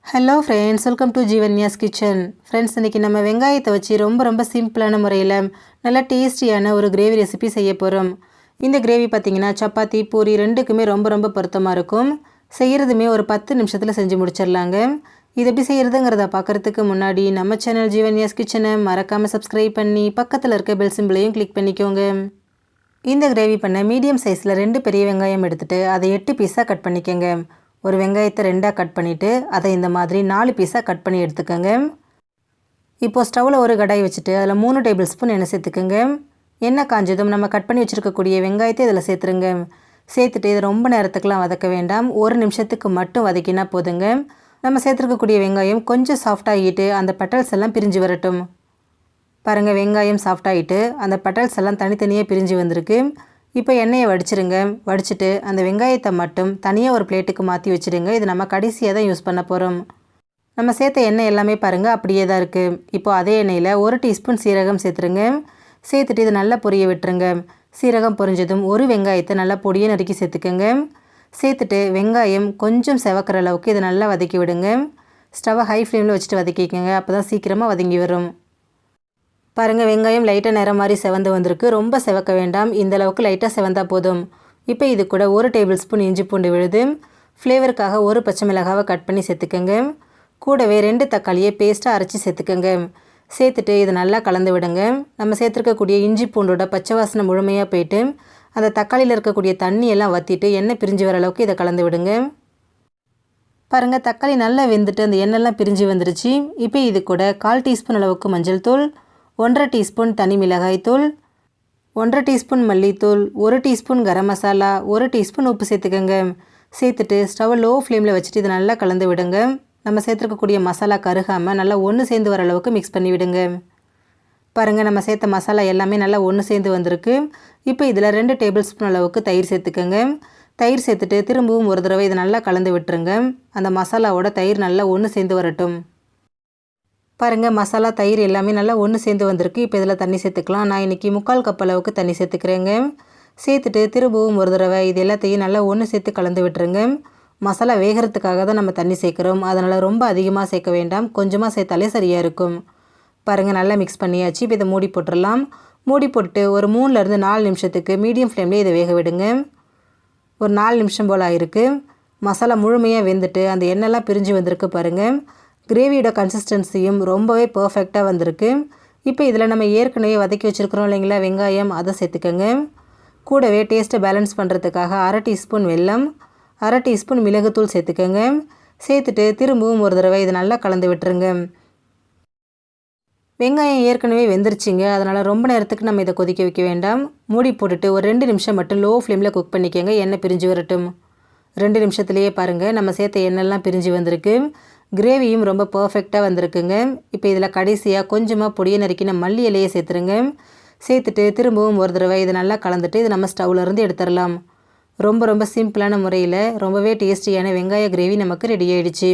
Hello friends, welcome to Jeevanya's kitchen. Friends, இன்றைக்கி நம்ம வெங்காயத்தை வச்சு ரொம்ப சிம்பிளான முறையில் நல்லா டேஸ்டியான ஒரு கிரேவி ரெசிபி செய்ய போகிறோம். இந்த கிரேவி பார்த்திங்கன்னா சப்பாத்தி பூரி ரெண்டுக்குமே ரொம்ப பொருத்தமாக இருக்கும். செய்கிறதுமே ஒரு 10 நிமிஷத்தில் செஞ்சு முடிச்சிடலாங்க. இது எப்படி செய்கிறதுங்கிறத பார்க்குறதுக்கு முன்னாடி நம்ம சேனல் ஜீவன்யாஸ் கிச்சனை மறக்காமல் சப்ஸ்கிரைப் பண்ணி பக்கத்தில் இருக்க பெல் சிம்பிளையும் கிளிக் பண்ணிக்கோங்க. இந்த கிரேவி பண்ண மீடியம் சைஸில் 2 பெரிய வெங்காயம் எடுத்துகிட்டு அதை 8 பீஸாக கட் பண்ணிக்கோங்க. ஒரு வெங்காயத்தை 2ஆக கட் பண்ணிவிட்டு அதை இந்த மாதிரி 4 பீஸாக கட் பண்ணி எடுத்துக்கோங்க. இப்போது ஸ்டவ்வில் ஒரு கடாய் வச்சுட்டு அதில் 3 டேபிள் ஸ்பூன் எண்ணெய் சேர்த்துக்கோங்க. எண்ணெய் காஞ்சதும் நம்ம கட் பண்ணி வச்சுருக்கக்கூடிய வெங்காயத்தை இதில் சேர்த்துருங்க. சேர்த்துட்டு இதை ரொம்ப நேரத்துக்குலாம் வதக்க வேண்டாம், 1 நிமிஷத்துக்கு மட்டும் வதக்கினா போதுங்க. நம்ம சேர்த்துருக்கக்கூடிய வெங்காயம் கொஞ்சம் சாஃப்டாகிட்டு அந்த பெட்டல்ஸ் எல்லாம் பிரிஞ்சு வரட்டும். பாருங்கள், வெங்காயம் சாஃப்டாகிட்டு அந்த பெட்டல்ஸ் எல்லாம் தனித்தனியாக பிரிஞ்சு வந்திருக்கு. இப்போ எண்ணெயை வடிச்சிருங்க. வடிச்சிட்டு அந்த வெங்காயத்தை மட்டும் தனியாக ஒரு பிளேட்டுக்கு மாற்றி வச்சுடுங்க. இது நம்ம கடைசியாக தான் யூஸ் பண்ண போகிறோம். நம்ம சேர்த்த எண்ணெய் எல்லாமே பாருங்கள் அப்படியே தான் இருக்குது. இப்போது அதே எண்ணெயில் 1 டீஸ்பூன் சீரகம் சேர்த்துருங்க. சேர்த்துட்டு இது நல்லா பொரிய விட்டுருங்க. சீரகம் பொரிஞ்சதும் ஒரு வெங்காயத்தை நல்லா பொடியை நறுக்கி சேர்த்துக்கோங்க. சேர்த்துட்டு வெங்காயம் கொஞ்சம் செவக்கிற அளவுக்கு இதை நல்லா வதக்கி விடுங்க. ஸ்டவ்வை ஹை ஃப்ளேமில் வச்சுட்டு வதக்கிக்கோங்க, அப்போ தான் சீக்கிரமாக வதங்கி வரும். பாருங்கள், வெங்காயம் லைட்டாக நிறம் மாதிரி செவந்து வந்திருக்கு. ரொம்ப செவக்க வேண்டாம், இந்த அளவுக்கு லைட்டாக செவந்தால் போதும். இப்போ இது கூட 1 டேபிள் ஸ்பூன் இஞ்சி பூண்டு விழுது. ஃப்ளேவருக்காக 1 பச்சை மிளகாவை கட் பண்ணி சேர்த்துக்கோங்க. கூடவே 2 தக்காளியை பேஸ்ட்டாக அரைச்சி சேர்த்துக்கோங்க. சேர்த்துட்டு இதை நல்லா கலந்து விடுங்க. நம்ம சேர்த்துருக்கக்கூடிய இஞ்சி பூண்டோட பச்சை வாசனை முழுமையாக போயிட்டு அந்த தக்காளியில் இருக்கக்கூடிய தண்ணியெல்லாம் வற்றிட்டு எண்ணெய் பிரிஞ்சு வர அளவுக்கு இதை கலந்து விடுங்க. பாருங்கள், தக்காளி நல்லா வெந்துட்டு அந்த எண்ணெய்லாம் பிரிஞ்சு வந்துருச்சு. இப்போ இது கூட 1/4 டீஸ்பூன் அளவுக்கு மஞ்சள் தூள், 1/2 டீஸ்பூன் தனி மிளகாய் தூள், 1/2 டீஸ்பூன் மல்லித்தூள், 1 டீஸ்பூன் கரம் மசாலா, 1 டீஸ்பூன் உப்பு சேர்த்துக்கோங்க. சேர்த்துட்டு ஸ்டவ் லோ ஃப்ளேமில் வச்சுட்டு இதை நல்லா கலந்து விடுங்க. நம்ம சேர்த்துருக்கக்கூடிய மசாலா கருகாமல் நல்லா ஒன்று சேர்ந்து வர அளவுக்கு மிக்ஸ் பண்ணி விடுங்க. பாருங்கள், நம்ம சேர்த்த மசாலா எல்லாமே நல்லா ஒன்று சேர்ந்து வந்திருக்கு. இப்போ இதில் 2 டேபிள் ஸ்பூன் அளவுக்கு தயிர் சேர்த்துக்கோங்க. தயிர் சேர்த்துட்டு திரும்பவும் ஒரு தடவை இதை நல்லா கலந்து விட்டுருங்க. அந்த மசாலாவோட தயிர் நல்லா ஒன்று சேர்ந்து வரட்டும். பாருங்கள், மசாலா தயிர் எல்லாமே நல்லா ஒன்று சேர்ந்து வந்திருக்கு. இப்போ இதில் தண்ணி சேர்த்துக்கலாம். நான் இன்றைக்கி 3/4 கப் அளவுக்கு தண்ணி சேர்த்துக்கிறேங்க. சேர்த்துட்டு திரும்பவும் ஒரு தடவை இது எல்லாத்தையும் நல்லா ஒன்று சேர்த்து கலந்து விட்டுருங்க. மசாலா வேகிறதுக்காக தான் நம்ம தண்ணி சேர்க்குறோம், அதனால் ரொம்ப அதிகமாக சேர்க்க வேண்டாம், கொஞ்சமாக சேர்த்தாலே சரியாக இருக்கும். பாருங்கள், நல்லா மிக்ஸ் பண்ணியாச்சு. இப்போ இதை மூடி போட்டுடலாம். மூடி போட்டுட்டு ஒரு 3லேருந்து 4 நிமிஷத்துக்கு மீடியம் ஃப்ளேம்லேயே இதை வேக விடுங்க. ஒரு 4 நிமிஷம் போல் ஆயிருக்கு. மசாலா முழுமையாக வெந்துட்டு அந்த எண்ணெய்லாம் பிரிஞ்சு வந்திருக்கு. பாருங்கள், கிரேவியோட கன்சிஸ்டன்சியும் ரொம்பவே பர்ஃபெக்டாக வந்திருக்கு. இப்போ இதில் நம்ம ஏற்கனவே வதக்கி வச்சுருக்கிறோம் இல்லைங்களா வெங்காயம், அதை சேர்த்துக்கோங்க. கூடவே டேஸ்ட்டை பேலன்ஸ் பண்ணுறதுக்காக 1/2 டீஸ்பூன் வெல்லம், 1/2 டீஸ்பூன் மிளகுத்தூள் சேர்த்துக்கோங்க. சேர்த்துட்டு திரும்பவும் ஒரு தடவை இதை நல்லா கலந்து விட்டுருங்க. வெங்காயம் ஏற்கனவே வெந்துருச்சுங்க, அதனால் ரொம்ப நேரத்துக்கு நம்ம இதை கொதிக்க வைக்க வேண்டாம். மூடி போட்டுட்டு ஒரு 2 நிமிஷம் மட்டும் லோ ஃப்ளேமில் குக் பண்ணிக்கோங்க. எண்ணெய் பிரிஞ்சு வரட்டும். 2 நிமிஷத்துலேயே பாருங்கள், நம்ம சேர்த்த எண்ணெய்லாம் பிரிஞ்சு வந்திருக்கு. கிரேவியும் ரொம்ப பர்ஃபெக்டாக வந்திருக்குங்க. இப்போ இதில் கடைசியாக கொஞ்சமாக பொடியை நறுக்கின மல்லி இலையை சேர்த்துருங்க. சேர்த்துட்டு திரும்பவும் ஒரு தடவை இதை நல்லா கலந்துட்டு இதை நம்ம ஸ்டவ்லேருந்து எடுத்துடலாம். ரொம்ப சிம்பிளான முறையில் ரொம்பவே டேஸ்டியான வெங்காய கிரேவி நமக்கு ரெடி ஆகிடுச்சு.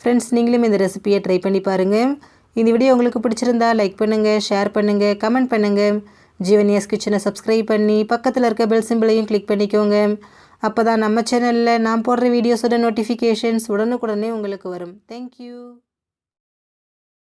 ஃப்ரெண்ட்ஸ், நீங்களும் இந்த ரெசிபியை ட்ரை பண்ணி பாருங்கள். இந்த வீடியோ உங்களுக்கு பிடிச்சிருந்தா லைக் பண்ணுங்கள், ஷேர் பண்ணுங்கள், கமெண்ட் பண்ணுங்கள். ஜீவன்யாஸ் கிச்சனை சப்ஸ்கிரைப் பண்ணி பக்கத்தில் இருக்க பெல் சிம்பிளையும் கிளிக் பண்ணிக்கோங்க. அப்போ தான் நம்ம சேனலில் நான் போடுற வீடியோஸோட நோட்டிஃபிகேஷன்ஸ் உடனுக்குடனே உங்களுக்கு வரும். தேங்க்யூ.